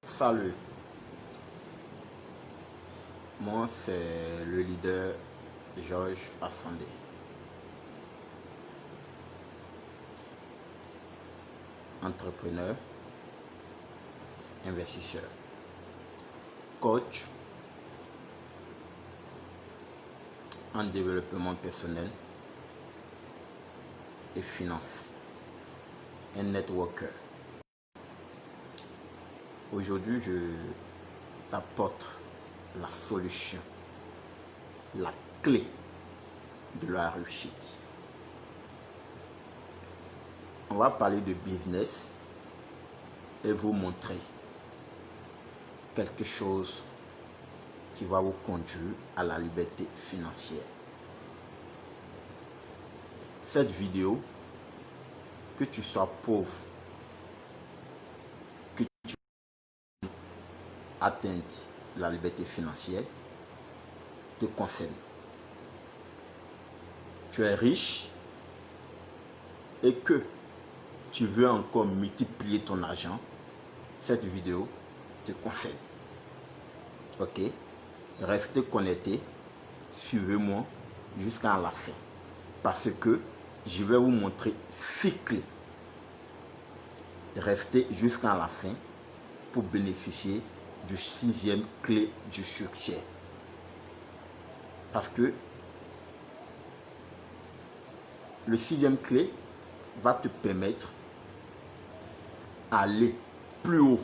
Salut, moi c'est le leader Georges Assandé. Entrepreneur, investisseur, coach en développement personnel et finance, un networker. Aujourd'hui, je t'apporte la solution, la clé de la réussite. On va parler de business et vous montrer quelque chose qui va vous conduire à la liberté financière. Cette vidéo, que tu sois pauvre, que tu atteignes la liberté financière, te concerne. Tu es riche et que tu veux encore multiplier ton argent, cette vidéo te concerne. Ok? Restez connectés, suivez-moi jusqu'à la fin. Parce que je vais vous montrer 6 clés. Restez jusqu'à la fin pour bénéficier du 6e clé du succès. Parce que le 6e clé va te permettre d'aller plus haut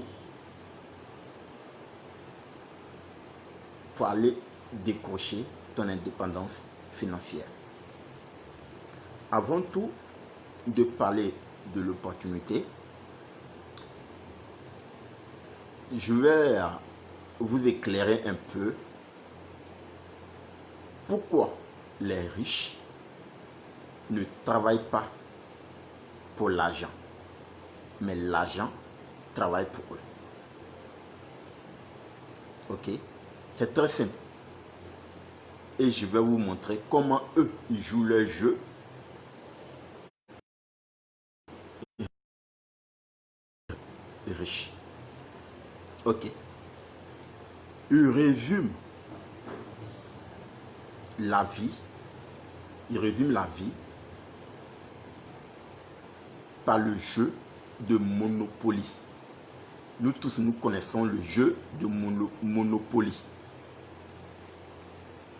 pour aller décrocher ton indépendance financière. Avant tout de parler de l'opportunité, je vais vous éclairer un peu pourquoi les riches ne travaillent pas pour l'argent, mais l'argent travaille pour eux. Ok? C'est très simple. Et je vais vous montrer comment eux, ils jouent leur jeu. Riches. Ok. Ils résument la vie. Ils résument la vie par le jeu de Monopoly. Nous tous, nous connaissons le jeu de Monopoly.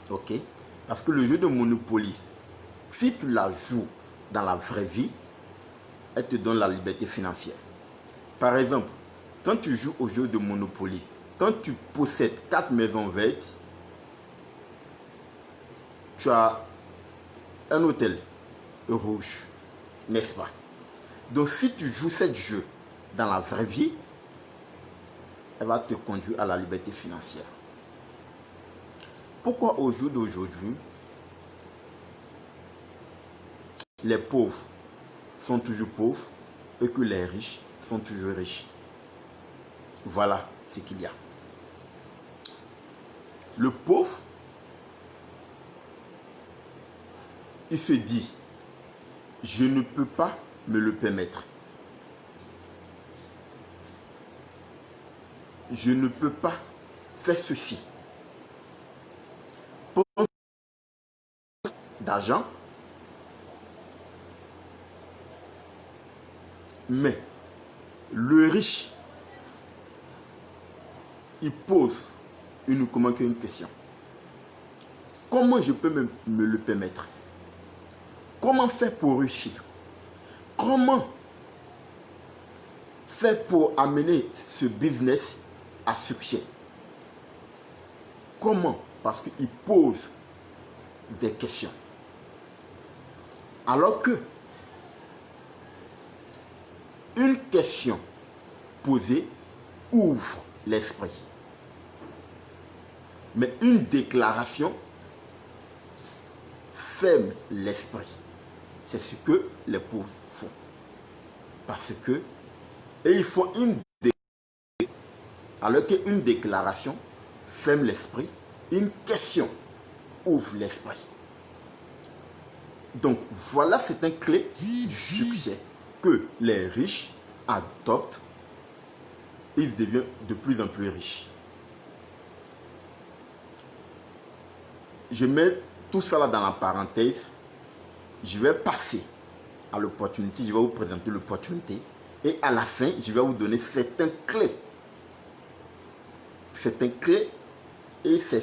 Ok? Parce que le jeu de Monopoly, si tu la joues dans la vraie vie, elle te donne la liberté financière. Par exemple, quand tu joues au jeu de Monopoly, quand tu possèdes 4 maisons vertes, tu as un hôtel rouge, n'est-ce pas? Donc si tu joues ce jeu dans la vraie vie, elle va te conduire à la liberté financière. Pourquoi au jour d'aujourd'hui, les pauvres sont toujours pauvres et que les riches sont toujours riches? Voilà ce qu'il y a. Le pauvre, il se dit, je ne peux pas me le permettre. Je ne peux pas faire ceci. Pour d'argent, mais le riche, il pose uniquement une question. Comment je peux me le permettre? Comment faire pour réussir? Comment faire pour amener ce business à succès? Comment? Parce qu'il pose des questions. Alors que une question posée ouvre l'esprit. Mais une déclaration ferme l'esprit. C'est ce que les pauvres font. Parce que, et ils font une déclaration. Alors qu'une déclaration ferme l'esprit, une question ouvre l'esprit. Donc voilà, c'est un clé du succès que les riches adoptent il devient de plus en plus riche. Je mets tout ça là dans la parenthèse. Je vais passer à l'opportunité. Je vais vous présenter l'opportunité. Et à la fin, je vais vous donner certaines clés. Certaines clés. Et c'est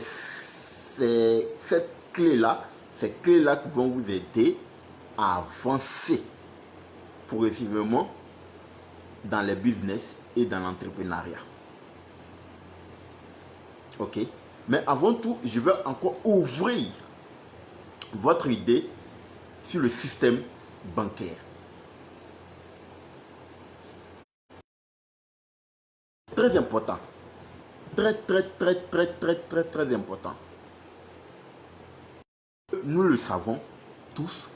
cette clé-là, ces clés-là qui vont vous aider à avancer progressivement dans les business et dans l'entrepreneuriat. Ok? Mais avant tout, je vais encore ouvrir votre idée sur le système bancaire. Très important. Très important. Nous le savons tous.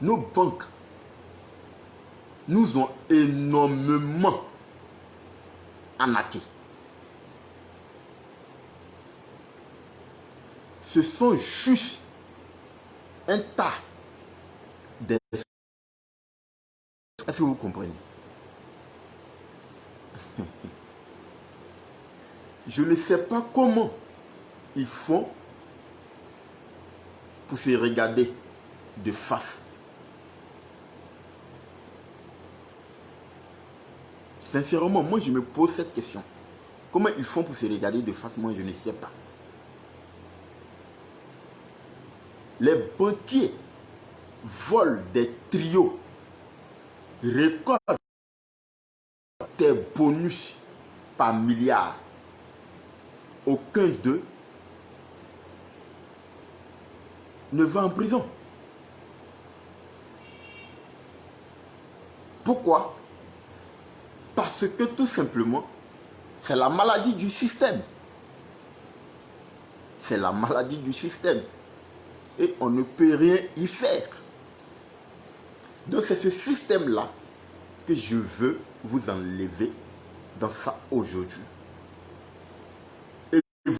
Nos banques nous ont énormément arnaqués. Ce sont juste un tas de... Est-ce que vous comprenez? Je ne sais pas comment ils font pour se regarder de face. Sincèrement, moi je me pose cette question. Comment ils font pour se regarder de face? Moi je ne sais pas. Les banquiers volent des trios, récoltent des bonus par milliards. Aucun d'eux ne va en prison. Pourquoi? Parce que tout simplement, c'est la maladie du système. C'est la maladie du système. Et on ne peut rien y faire. Donc c'est ce système-là que je veux vous enlever dans ça aujourd'hui. Et vous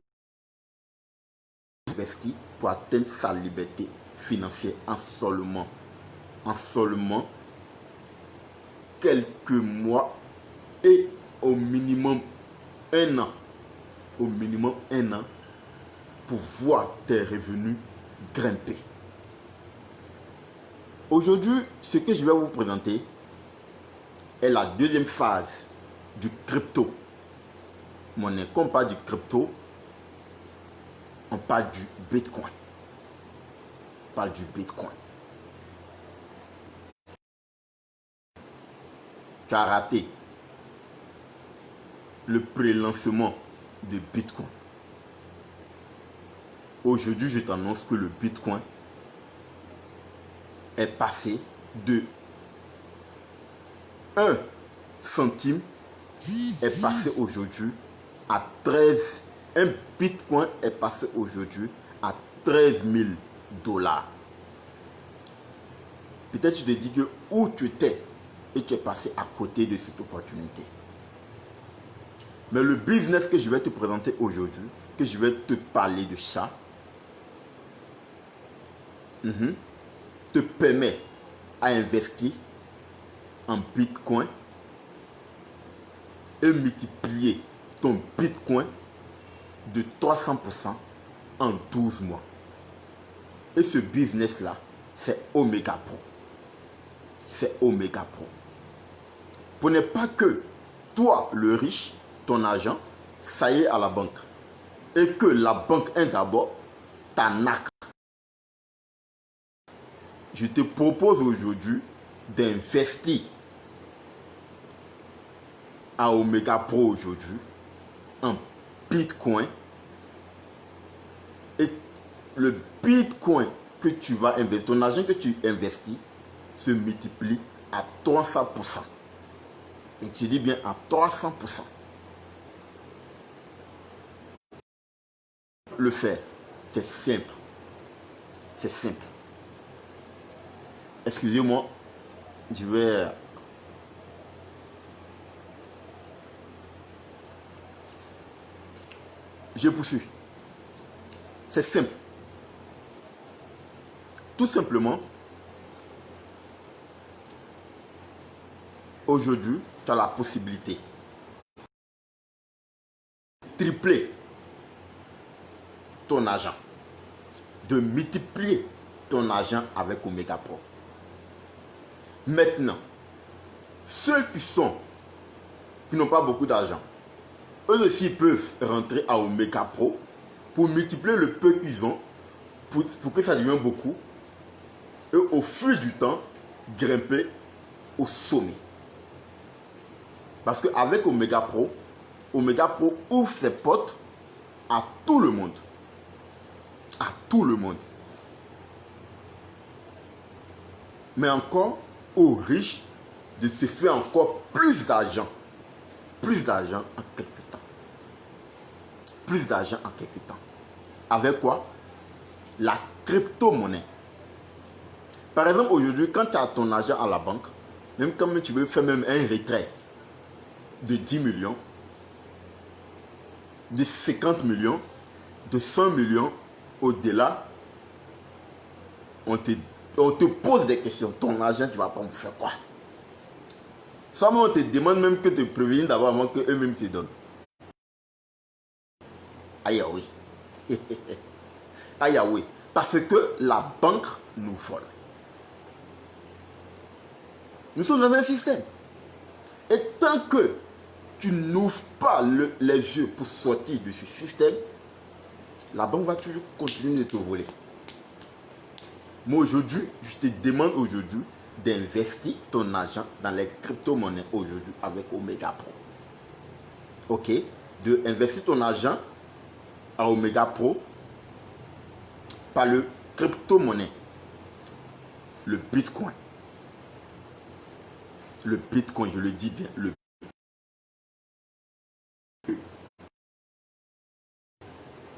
investir pour atteindre sa liberté financière en seulement quelques mois et au minimum un an. Au minimum un an pour voir tes revenus grimper. Aujourd'hui, ce que je vais vous présenter est la deuxième phase du crypto monnaie. Quand on parle du crypto, on parle du Bitcoin. On parle du Bitcoin. Tu as raté le pré-lancement de Bitcoin. Aujourd'hui, je t'annonce que le Bitcoin est passé de 1 centime est passé aujourd'hui à 13. Un Bitcoin est passé aujourd'hui à 13 000 $. Peut-être tu te dis que où tu étais et tu es passé à côté de cette opportunité. Mais le business que je vais te présenter aujourd'hui, que je vais te parler de ça, te permet à investir en Bitcoin et multiplier ton Bitcoin de 300% en 12 mois. Et ce business-là, c'est Omega Pro. C'est Omega Pro. Pour ne pas que toi, le riche, ton argent, ça y est à la banque. Et que la banque, d'abord, t'arnaque. Je te propose aujourd'hui d'investir à Omega Pro aujourd'hui en Bitcoin. Et le Bitcoin que tu vas investir, ton argent que tu investis, se multiplie à 300%. Et tu dis bien à 300%. Le faire, c'est simple. C'est simple. Excusez-moi, je vais... Je poursuis. C'est simple. Tout simplement, aujourd'hui, tu as la possibilité de tripler ton argent, de multiplier ton argent avec Omega Pro. Maintenant, ceux qui n'ont pas beaucoup d'argent, eux aussi peuvent rentrer à Omega Pro pour multiplier le peu qu'ils ont, pour que ça devienne beaucoup, et au fil du temps, grimper au sommet. Parce qu'avec Omega Pro ouvre ses portes à tout le monde. À tout le monde. Mais encore aux riches de se faire encore plus d'argent. Plus d'argent en quelques temps. Plus d'argent en quelques temps. Avec quoi? La crypto-monnaie. Par exemple, aujourd'hui, quand tu as ton argent à la banque, même quand tu veux faire même un retrait de 10 millions, de 50 millions, de 100 millions, au-delà, on te pose des questions. Ton argent, tu vas pas me faire quoi? Ça, on te demande même que te prévenir d'abord avant qu'eux-mêmes se donnent. Aïe, oui. Aïe, oui. Parce que la banque nous vole. Nous sommes dans un système. Et tant que tu n'ouvres pas les yeux pour sortir de ce système, la banque va toujours continuer de te voler. Moi aujourd'hui, je te demande aujourd'hui d'investir ton argent dans les crypto-monnaies aujourd'hui avec Omega Pro. Ok? De investir ton argent à Omega Pro par le crypto-monnaie. Le Bitcoin. Le Bitcoin, je le dis bien.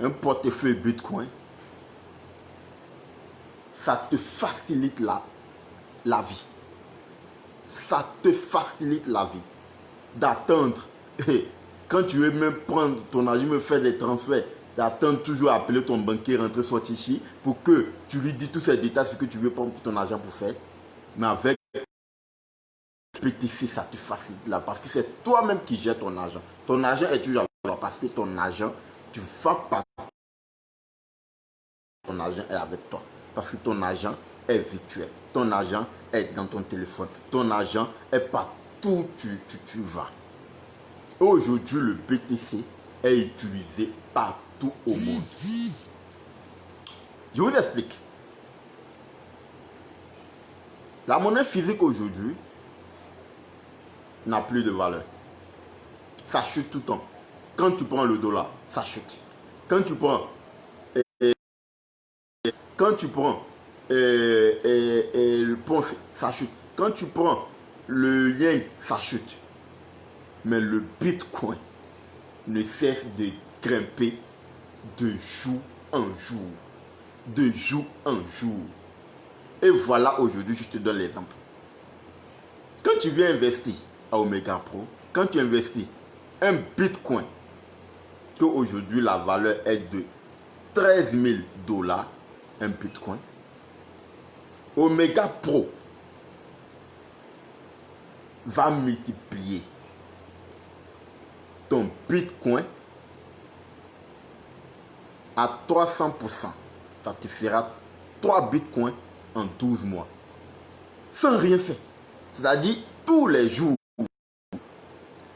Un portefeuille Bitcoin, ça te facilite la vie. Ça te facilite la vie. D'attendre. Quand tu veux même prendre ton argent, me faire des transferts, d'attendre toujours appeler ton banquier, rentrer, sortir ici, pour que tu lui dis tous ces détails, ce que tu veux prendre ton argent pour faire. Mais avec PTC, ça te facilite là. Parce que c'est toi-même qui gères ton argent. Ton argent est toujours avec toi. Parce que ton argent, tu ne vas pas. Ton argent est avec toi. Parce que ton argent est virtuel. Ton argent est dans ton téléphone. Ton argent est partout où tu vas. Aujourd'hui, le BTC est utilisé partout au monde. Je vous explique. La monnaie physique aujourd'hui n'a plus de valeur. Ça chute tout le temps. Quand tu prends le dollar, ça chute. Quand tu prends le ponce, ça chute. Quand tu prends le yen, ça chute. Mais le Bitcoin ne cesse de grimper de jour en jour. De jour en jour. Et voilà, aujourd'hui, je te donne l'exemple. Quand tu viens investir à Omega Pro, quand tu investis un Bitcoin, que aujourd'hui la valeur est de 13 000 $, un Bitcoin, Omega Pro va multiplier ton Bitcoin à 300%. Ça te fera 3 Bitcoins en 12 mois. Sans rien faire. C'est-à-dire tous les jours.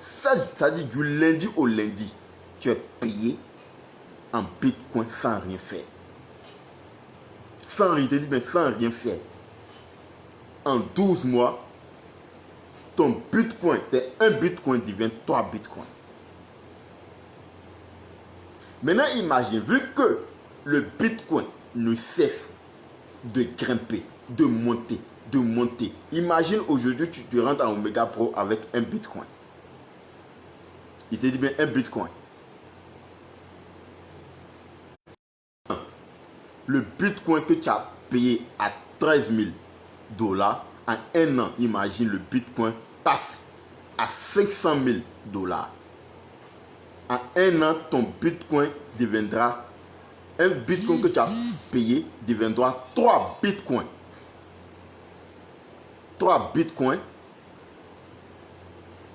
C'est-à-dire du lundi au lundi, tu es payé en Bitcoin sans rien faire. Sans rien, mais sans rien faire. En 12 mois, ton Bitcoin, un Bitcoin devient 3 Bitcoins. Maintenant, imagine, vu que le Bitcoin ne cesse de grimper, de monter, de monter. Imagine aujourd'hui, tu rentres en Omega Pro avec un Bitcoin. Il te dit bien un Bitcoin. Le Bitcoin que tu as payé à 13 000 $, en un an, imagine le Bitcoin passe à 500 000 $. En un an, ton Bitcoin deviendra, un Bitcoin que tu as payé deviendra 3 Bitcoins. 3 Bitcoins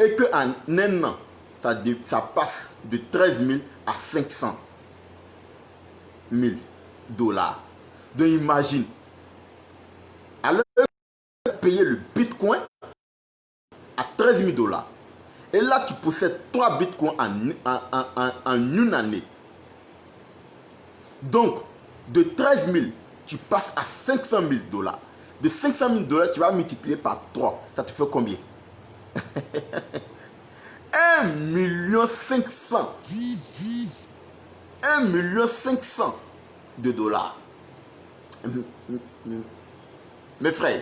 et qu'en un an, ça passe de 13 000 à 500 000 dollars. Donc imagine, alors payer le bitcoin à 13 000 dollars. Et là, tu possèdes 3 bitcoins en une année. Donc, de 13 000, tu passes à 500 000 dollars. De 500 000 dollars, tu vas multiplier par 3. Ça te fait combien? 1 500 000. 1 500 000 de dollars. Mes frères,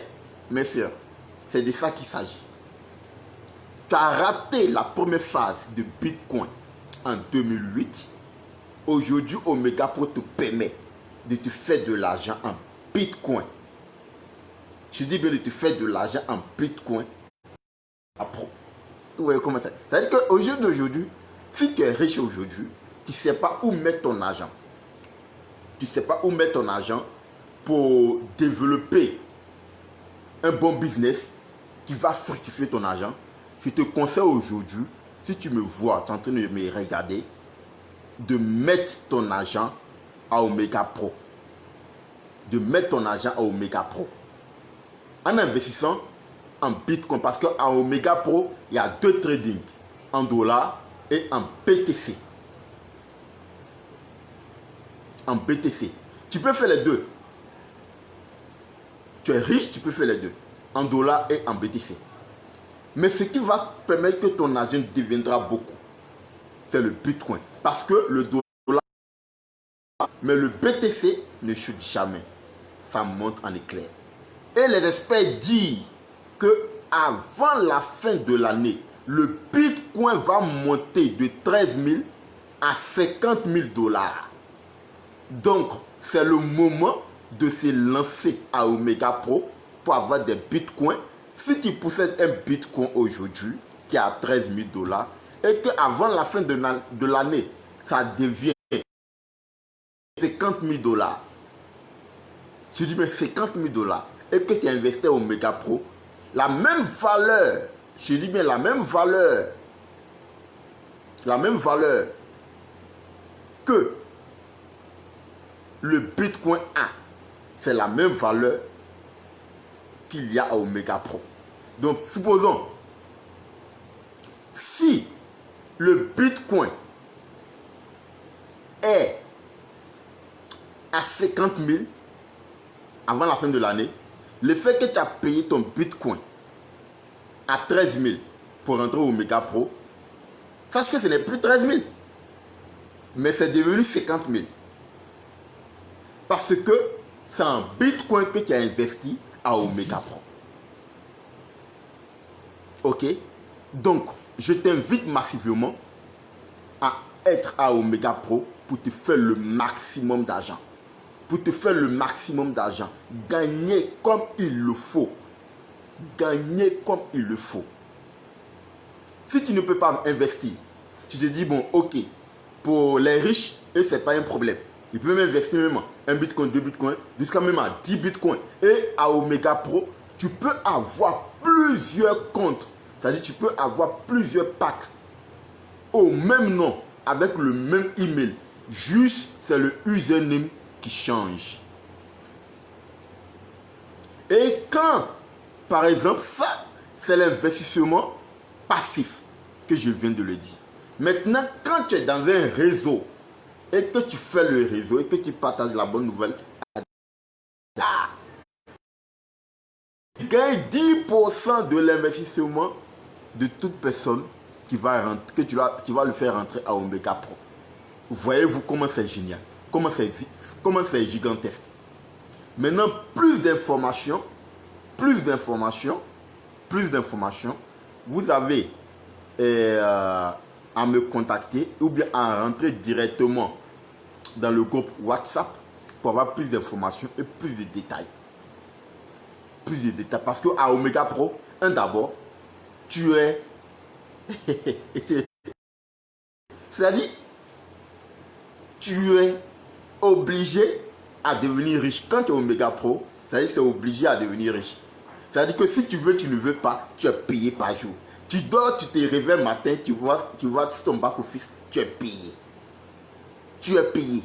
mes soeurs, c'est de ça qu'il s'agit. Tu as raté la première phase de Bitcoin en 2008. Aujourd'hui, Omega Pro te permet de te faire de l'argent en Bitcoin. Je dis bien de te faire de l'argent en Bitcoin à Pro. Vous voyez comment ça? C'est-à-dire qu'au jour d'aujourd'hui, si tu es riche aujourd'hui, tu ne sais pas où mettre ton argent. Tu ne sais pas où mettre ton argent pour développer un bon business qui va fructifier ton argent. Je te conseille aujourd'hui, si tu me vois, tu es en train de me regarder, de mettre ton argent à Omega Pro. De mettre ton argent à Omega Pro. En investissant en Bitcoin. Parce qu'à Omega Pro, il y a 2 tradings. En dollars et en BTC. En BTC. Tu peux faire les deux. Tu es riche, tu peux faire les deux. En dollars et en BTC. Mais ce qui va permettre que ton argent deviendra beaucoup, c'est le Bitcoin. Parce que le dollar, mais le BTC ne chute jamais. Ça monte en éclair. Et les experts disent que avant la fin de l'année, le Bitcoin va monter de 13 000 à 50 000 dollars. Donc, c'est le moment de se lancer à Omega Pro pour avoir des Bitcoins. Si tu possèdes un Bitcoin aujourd'hui qui est à 13 000 dollars et qu'avant la fin de l'année, ça devient 50 000 dollars. Je dis mais 50 000 dollars et que tu investis au Omega Pro, la même valeur, je dis bien la même valeur que le Bitcoin a, c'est la même valeur qu'il y a à Omega Pro. Donc, supposons, si le Bitcoin est à 50 000 avant la fin de l'année, le fait que tu as payé ton Bitcoin à 13 000 pour rentrer au Omega Pro, sache que ce n'est plus 13 000, mais c'est devenu 50 000. Parce que c'est un Bitcoin que tu as investi à Omega Pro. Ok? Donc, je t'invite massivement à être à Omega Pro pour te faire le maximum d'argent. Pour te faire le maximum d'argent. Gagner comme il le faut. Gagner comme il le faut. Si tu ne peux pas investir, tu te dis, bon, ok, pour les riches, et ce n'est pas un problème. Ils peuvent même investir même 1 bitcoin, 2 bitcoins, jusqu'à même à 10 bitcoins. Et à Omega Pro, tu peux avoir plusieurs comptes. C'est-à-dire tu peux avoir plusieurs packs au même nom, avec le même email. Juste, c'est le username qui change. Et quand, par exemple, ça, c'est l'investissement passif que je viens de le dire. Maintenant, quand tu es dans un réseau et que tu fais le réseau et que tu partages la bonne nouvelle, tu gagnes 10% de l'investissement de toute personne qui va rentrer, que tu vas le faire rentrer à Omega Pro. Voyez-vous comment c'est génial, comment c'est gigantesque. Maintenant, plus d'informations, vous avez à me contacter ou bien à rentrer directement dans le groupe WhatsApp pour avoir plus d'informations et plus de détails. Parce qu'à Omega Pro, d'abord, tu es c'est-à-dire tu es obligé à devenir riche. Quand tu es Omega Pro, c'est-à-dire c'est obligé à devenir riche. C'est-à-dire que si tu veux, tu ne veux pas, tu es payé par jour. Tu dors, tu te réveilles matin, tu vois sur ton back-office, tu es payé. Tu es payé.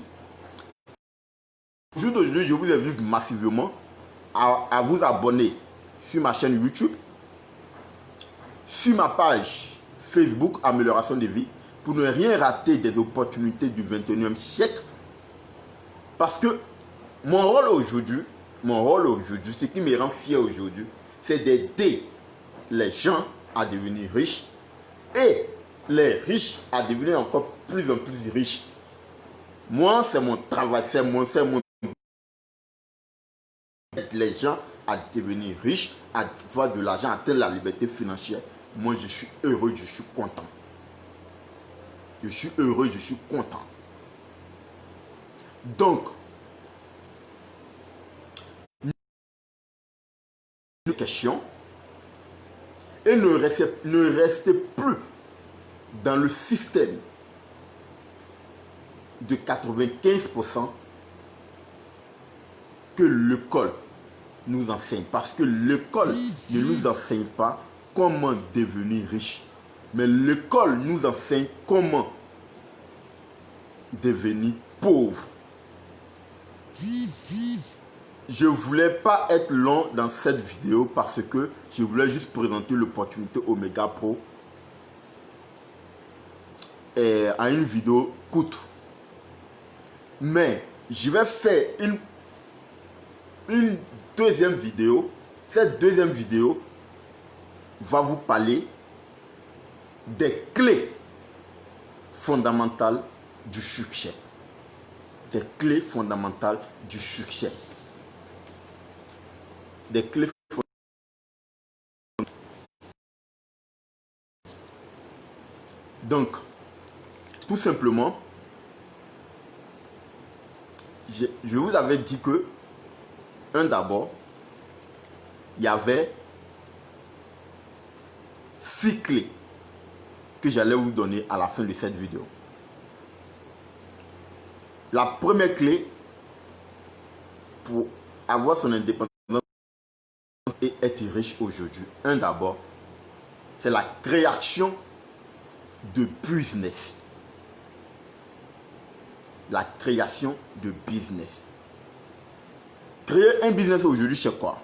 Aujourd'hui, je vous invite massivement à vous abonner sur ma chaîne YouTube, sur ma page Facebook Amélioration de vie, pour ne rien rater des opportunités du 21e siècle. Parce que mon rôle aujourd'hui, ce qui me rend fier aujourd'hui, c'est d'aider les gens à devenir riches et les riches à devenir encore plus en plus riches. Moi, c'est mon travail, c'est mon les gens à devenir riches, à avoir de l'argent, à atteindre la liberté financière. Moi, je suis heureux, je suis content. Je suis heureux, je suis content. Donc, une question, et ne restez plus dans le système de 95% que l'école nous enseigne. Parce que l'école ne nous enseigne pas comment devenir riche. Mais l'école nous enseigne comment devenir pauvre. Je ne voulais pas être long dans cette vidéo parce que je voulais juste présenter l'opportunité Omega Pro à une vidéo courte. Mais je vais faire une deuxième vidéo. Cette deuxième vidéo va vous parler des clés fondamentales du succès. Des clés fondamentales du succès. Des clés fondamentales. Donc, tout simplement, je vous avais dit que, d'abord, il y avait 6 clés que j'allais vous donner à la fin de cette vidéo. La première clé pour avoir son indépendance et être riche aujourd'hui, d'abord, c'est la création de business. La création de business. Créer un business aujourd'hui, c'est quoi?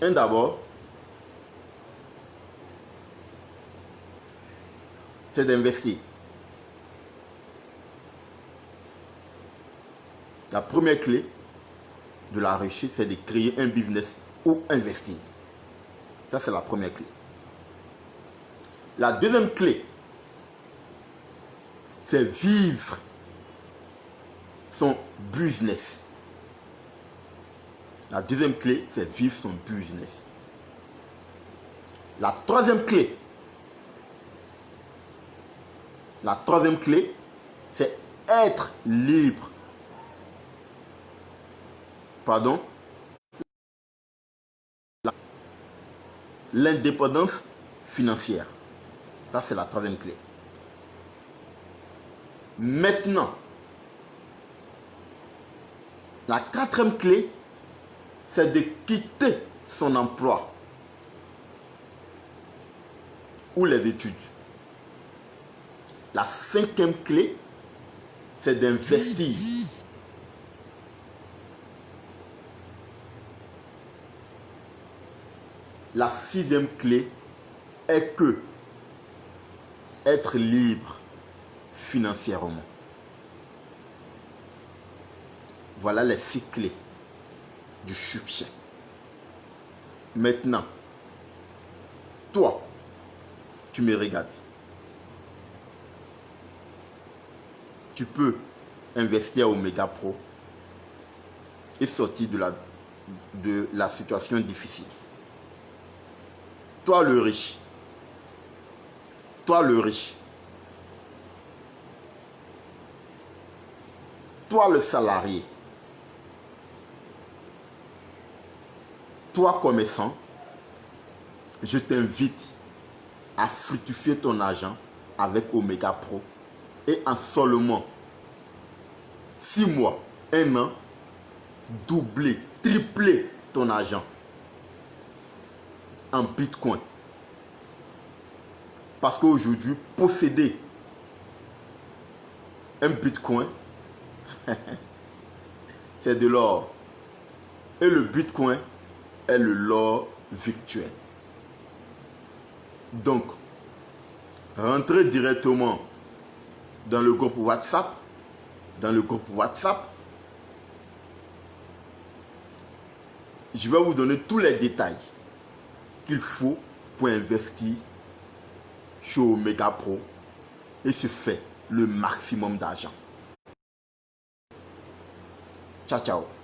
D'abord, c'est d'investir. La première clé de la réussite, c'est de créer un business ou investir. Ça, c'est la première clé. La deuxième clé, c'est vivre son business. La deuxième clé, c'est vivre son business. La troisième clé, c'est être libre. Pardon. L'indépendance financière. Ça, c'est la troisième clé. Maintenant, la quatrième clé, c'est de quitter son emploi ou les études. La cinquième clé, c'est d'investir. La sixième clé est que être libre financièrement. Voilà les 6 clés du succès. Maintenant, toi, tu me regardes. Tu peux investir au Omega Pro et sortir de la situation difficile. Toi le riche, toi le salarié, toi commerçant, je t'invite à fructifier ton argent avec Omega Pro et en seulement 6 mois, 1 an, doubler, tripler ton argent en Bitcoin. Parce qu'aujourd'hui, posséder un Bitcoin, c'est de l'or. Et le Bitcoin est le l'or virtuel. Donc, rentrez directement dans le groupe WhatsApp. Dans le groupe WhatsApp, je vais vous donner tous les détails qu'il faut pour investir chez Omega Pro et se faire le maximum d'argent. Ciao, ciao.